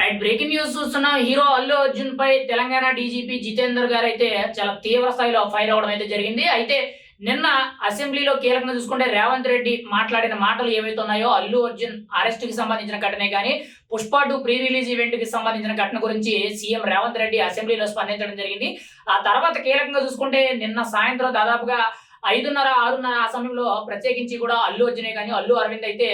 Right, breaking news చూస్తున్నాం. Hero Allu Arjun పై Telangana DGP Jitender గారు అయితే చాలా తీవ్ర స్థాయిలో ఫైర్ అవడం అయితే జరిగింది. అయితే నిన్న అసెంబ్లీలో కీలకంగా చూసుకుంటే రేవంత్ రెడ్డి మాట్లాడిన మాటలు ఏవైతే ఉన్నాయో అల్లు అర్జున్ అరెస్ట్ కి సంబంధించిన ఘటనే కానీ పుష్ప 2 ప్రీ రిలీజ్ ఈవెంట్ కి సంబంధించిన ఘటన గురించి సీఎం రేవంత్ రెడ్డి అసెంబ్లీలో స్పందించడం జరిగింది. ఆ తర్వాత కీలకంగా చూసుకుంటే నిన్న సాయంత్రం దాదాపుగా 5:30, 6:30 ఆ సమయంలో ప్రత్యేకించి కూడా అల్లు అర్జునే కానీ అల్లు అరవింద్ అయితే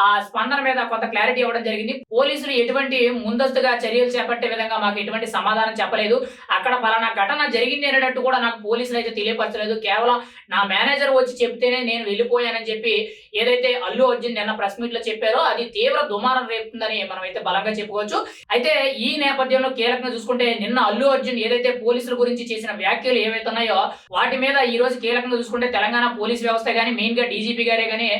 ఆ స్పందన మీద కొంత క్లారిటీ ఇవ్వడం జరిగింది. పోలీసులు ఎటువంటి ముందస్తుగా చర్యలు చేపట్టే విధంగా మాకు ఎటువంటి సమాధానం చెప్పలేదు. అక్కడ పలానా ఘటన జరిగింది అనేటట్టు కూడా నాకు పోలీసులు అయితే తెలియపరచలేదు. కేవలం నా మేనేజర్ వచ్చి చెప్తేనే నేను వెళ్ళిపోయానని చెప్పి ఏదైతే అల్లు అర్జున్ నిన్న ప్రెస్ మీట్ లో చెప్పారో అది తీవ్ర దుమారం రేపుతుందని మనం అయితే బలంగా చెప్పుకోవచ్చు. అయితే ఈ నేపథ్యంలో కీలకంగా చూసుకుంటే నిన్న అల్లు అర్జున్ ఏదైతే పోలీసుల గురించి చేసిన వ్యాఖ్యలు ఏవైతే ఉన్నాయో వాటి మీద ఈ రోజు కీలకంగా చూసుకుంటే తెలంగాణ పోలీస్ వ్యవస్థ కానీ మెయిన్ గా డీజీపీ గారే కానీ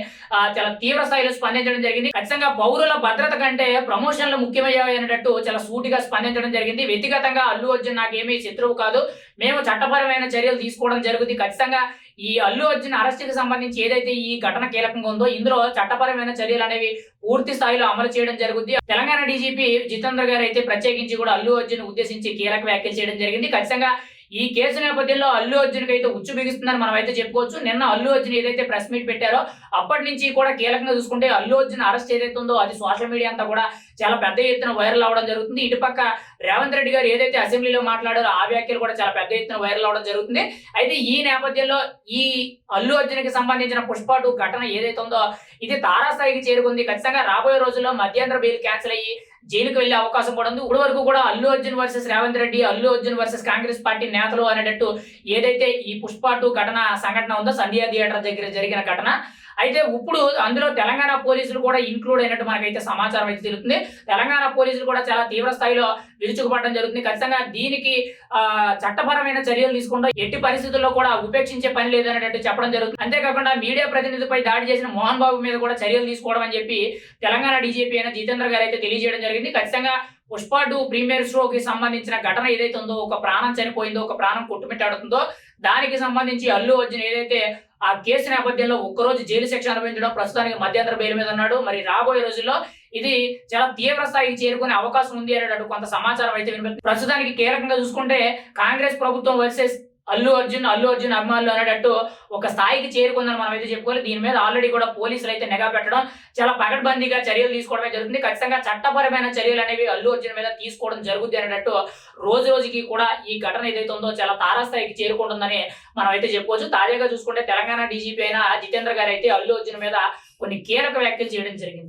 చాలా తీవ్ర స్థాయిలో స్పందించడం జరిగింది. ఖచ్చితంగా పౌరుల భద్రత కంటే ప్రమోషన్లు ముఖ్యమయ్యాయి అనేటట్టు చాలా సూటిగా స్పందించడం జరిగింది. వ్యక్తిగతంగా అల్లు అర్జున్ నాకేమీ శత్రువు కాదు, మేము చట్టపరమైన చర్యలు తీసుకోవడం జరుగుతుంది. ఖచ్చితంగా ఈ అల్లు అర్జున్ అరెస్ట్ కి సంబంధించి ఏదైతే ఈ ఘటన కీలకంగా ఉందో ఇందులో చట్టపరమైన చర్యలు అనేవి పూర్తి స్థాయిలో అమలు చేయడం జరుగుతుంది. తెలంగాణ డీజీపీ జితేందర్ గారు అయితే ప్రత్యేకించి కూడా అల్లు అర్జున్ ఉద్దేశించి కీలక వ్యాఖ్యలు చేయడం జరిగింది. ఖచ్చితంగా ఈ కేసు నేపథ్యంలో అల్లు అర్జున్ అయితే ఉచ్చు బిగుస్తుందని మనం అయితే చెప్పుకోవచ్చు. నిన్న అల్లు అర్జున్ ఏదైతే ప్రెస్ మీట్ పెట్టారో అప్పటి నుంచి కూడా కీలకంగా చూసుకుంటే అల్లు అర్జున్ అరెస్ట్ ఏదైతే ఉందో అది సోషల్ మీడియా అంతా కూడా చాలా పెద్ద ఎత్తున వైరల్ అవడం జరుగుతుంది. ఇటుపక్క రేవంత్ రెడ్డి గారు ఏదైతే అసెంబ్లీలో మాట్లాడారో ఆ వ్యాఖ్యలు కూడా చాలా పెద్ద ఎత్తున వైరల్ అవడం జరుగుతుంది. అయితే ఈ నేపథ్యంలో ఈ అల్లు అర్జున్ కి సంబంధించిన పుష్ప 2 ఘటన ఏదైతే ఉందో ఇది తారాస్థాయికి చేరుకుంది. ఖచ్చితంగా రాబోయే రోజుల్లో మధ్యంతర బెయిల్ క్యాన్సిల్ అయ్యి జైలుకు వెళ్లే అవకాశం కూడా ఉంది. ఇప్పటి వరకు కూడా Allu Arjun versus Revanth Reddy, Allu Arjun versus Congress party నేతలు అనేటట్టు ఏదైతే ఈ పుష్ప 2 సంఘటన ఉందో సంధ్యా థియేటర్ దగ్గర జరిగిన ఘటన, అయితే ఇప్పుడు అందులో తెలంగాణ పోలీసులు కూడా ఇన్క్లూడ్ అయినట్టు మనకైతే సమాచారం అయితే తెలుస్తుంది. తెలంగాణ పోలీసులు కూడా చాలా తీవ్ర స్థాయిలో విరుచుకుపడడం జరుగుతుంది. ఖచ్చితంగా దీనికి చట్టపరమైన చర్యలు తీసుకుంటూ ఎట్టి పరిస్థితుల్లో కూడా ఉపేక్షించే పని లేదనేటట్టు చెప్పడం జరుగుతుంది. అంతేకాకుండా మీడియా ప్రతినిధిపై దాడి చేసిన మోహన్ బాబు మీద కూడా చర్యలు తీసుకోవడం అని చెప్పి తెలంగాణ డీజీపీ అయిన జితేందర్ గారు అయితే తెలియజేయడం జరిగింది. ఖచ్చితంగా పుష్ప 2 ప్రీమియర్ షోకి సంబంధించిన ఘటన ఏదైతే ఉందో ఒక ప్రాణం చనిపోయిందో, ఒక ప్రాణం కొట్టుమిట్టాడుతుందో దానికి సంబంధించి అల్లు అర్జున్ ఏదైతే ఆ కేసు నేపథ్యంలో ఒక్కరోజు జైలు శిక్ష అనుభవించడం, ప్రస్తుతానికి మధ్యంతర బెయిల్ మీద ఉన్నాడు. మరి రాబోయే రోజుల్లో ఇది చాలా తీవ్ర స్థాయికి చేరుకునే అవకాశం ఉంది అనేటట్టు కొంత సమాచారం అయితే వినిపిస్తుంది. ప్రస్తుతానికి కీలకంగా చూసుకుంటే కాంగ్రెస్ ప్రభుత్వం వర్సెస్ అల్లు అర్జున్ అభిమానులు అనేటట్టు ఒక స్థాయికి చేరుకుందని మనం అయితే చెప్పుకోవాలి. దీని మీద ఆల్రెడీ కూడా పోలీసులు అయితే నిఘా పెట్టడం, చాలా పకడ్బందీగా చర్యలు తీసుకోవడమే జరుగుతుంది. ఖచ్చితంగా చట్టపరమైన చర్యలు అనేవి అల్లు అర్జున్ మీద తీసుకోవడం జరుగుతుంది అనేటట్టు రోజు రోజుకి కూడా ఈ ఘటన ఏదైతే ఉందో చాలా తారాస్థాయికి చేరుకుంటుందని మనం అయితే చెప్పుకోవచ్చు. తాజాగా చూసుకుంటే తెలంగాణ డీజీపీ అయిన జితేందర్ గారు అయితే అల్లు అర్జున్ మీద కొన్ని కీలక వ్యాఖ్యలు చేయడం జరిగింది.